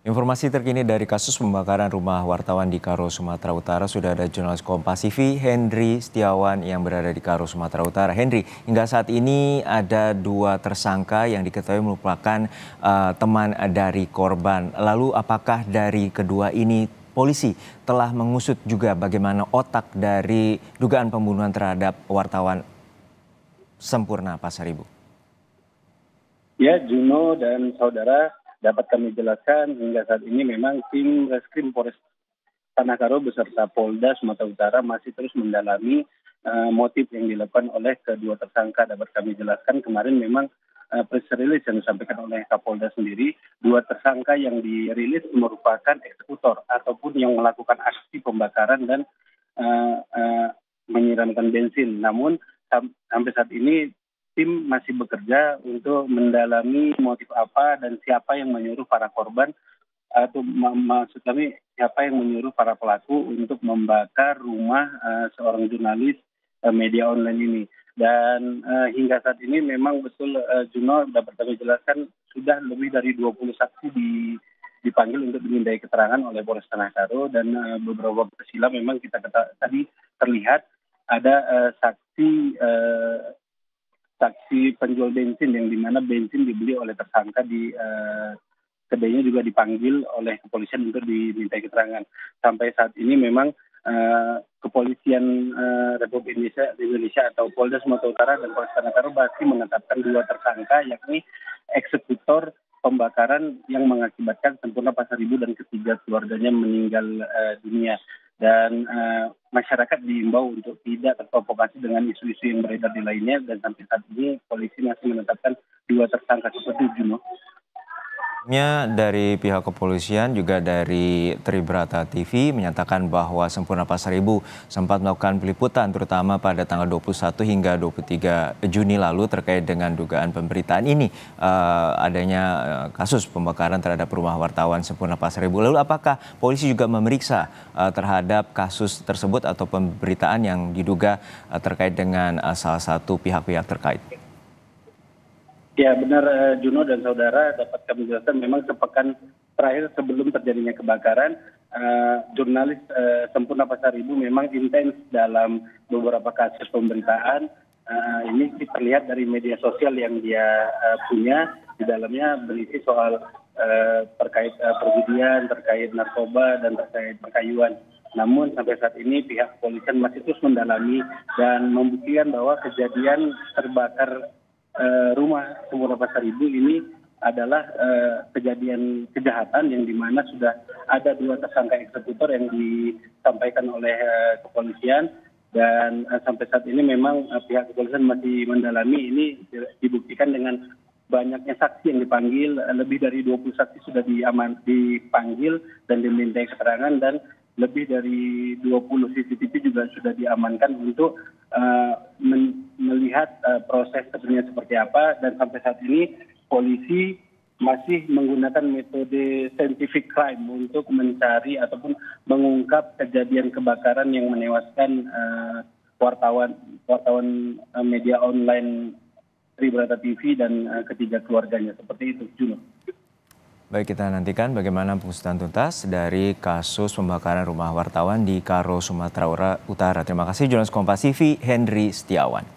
Informasi terkini dari kasus pembakaran rumah wartawan di Karo, Sumatera Utara, sudah ada jurnalis Kompas TV Henry Setiawan yang berada di Karo, Sumatera Utara. Henry, hingga saat ini ada dua tersangka yang diketahui merupakan teman dari korban. Lalu apakah dari kedua ini polisi telah mengusut juga bagaimana otak dari dugaan pembunuhan terhadap wartawan Sempurna Pasaribu? Ya, Juno dan saudara, dapat kami jelaskan hingga saat ini memang tim Reskrim Polres Tanah Karo beserta Polda Sumatera Utara masih terus mendalami motif yang dilakukan oleh kedua tersangka. Dapat kami jelaskan kemarin memang press release yang disampaikan oleh Kapolda sendiri, dua tersangka yang dirilis merupakan eksekutor ataupun yang melakukan aksi pembakaran dan menyiramkan bensin. Namun sampai saat ini tim masih bekerja untuk mendalami motif apa dan siapa yang menyuruh para korban atau maksud kami siapa yang menyuruh para pelaku untuk membakar rumah seorang jurnalis media online ini. Dan hingga saat ini memang betul Juno dapat kami jelaskan sudah lebih dari 20 saksi dipanggil untuk dimintai keterangan oleh Polres Tanah Karo, dan beberapa waktu silam memang tadi terlihat ada saksi penjual bensin yang dimana bensin dibeli oleh tersangka di kedainya juga dipanggil oleh kepolisian untuk dimintai keterangan. Sampai saat ini memang kepolisian Republik Indonesia atau Polda Sumatera Utara dan Polres Tanah Karo masih menetapkan dua tersangka, yakni eksekutor pembakaran yang mengakibatkan Sempurna Pasaribu dan ketiga keluarganya meninggal dunia. Dan masyarakat diimbau untuk tidak terprovokasi dengan isu-isu yang beredar di lainnya, dan sampai saat ini polisi masih menetapkan dua tersangka seperti Juno. Dari pihak kepolisian juga dari Tribrata TV menyatakan bahwa Sempurna Pasaribu sempat melakukan peliputan terutama pada tanggal 21 hingga 23 Juni lalu terkait dengan dugaan pemberitaan ini, adanya kasus pembakaran terhadap rumah wartawan Sempurna Pasaribu. Lalu apakah polisi juga memeriksa terhadap kasus tersebut atau pemberitaan yang diduga terkait dengan salah satu pihak-pihak terkait? Ya benar Juno dan saudara, dapat kami jelaskan memang sepekan terakhir sebelum terjadinya kebakaran, jurnalis Sempurna Pasaribu memang intens dalam beberapa kasus pemberitaan. Ini terlihat dari media sosial yang dia punya, di dalamnya berisi soal terkait perjudian, terkait narkoba, dan terkait perkayuan. Namun sampai saat ini pihak kepolisian masih terus mendalami dan membuktikan bahwa kejadian terbakar rumah Sempurna Pasaribu ini adalah kejadian kejahatan yang dimana sudah ada dua tersangka eksekutor yang disampaikan oleh kepolisian, dan sampai saat ini memang pihak kepolisian masih mendalami. Ini dibuktikan dengan banyaknya saksi yang dipanggil, lebih dari 20 saksi sudah dipanggil dan dimintai keterangan, dan lebih dari 20 CCTV juga sudah diamankan untuk melihat proses sebenarnya seperti apa. Dan sampai saat ini polisi masih menggunakan metode scientific crime untuk mencari ataupun mengungkap kejadian kebakaran yang menewaskan wartawan media online Tribrata TV dan ketiga keluarganya. Seperti itu, Juno. Baik, kita nantikan bagaimana pengusutan tuntas dari kasus pembakaran rumah wartawan di Karo, Sumatera Utara. Terima kasih jurnalis Kompas TV Henry Setiawan.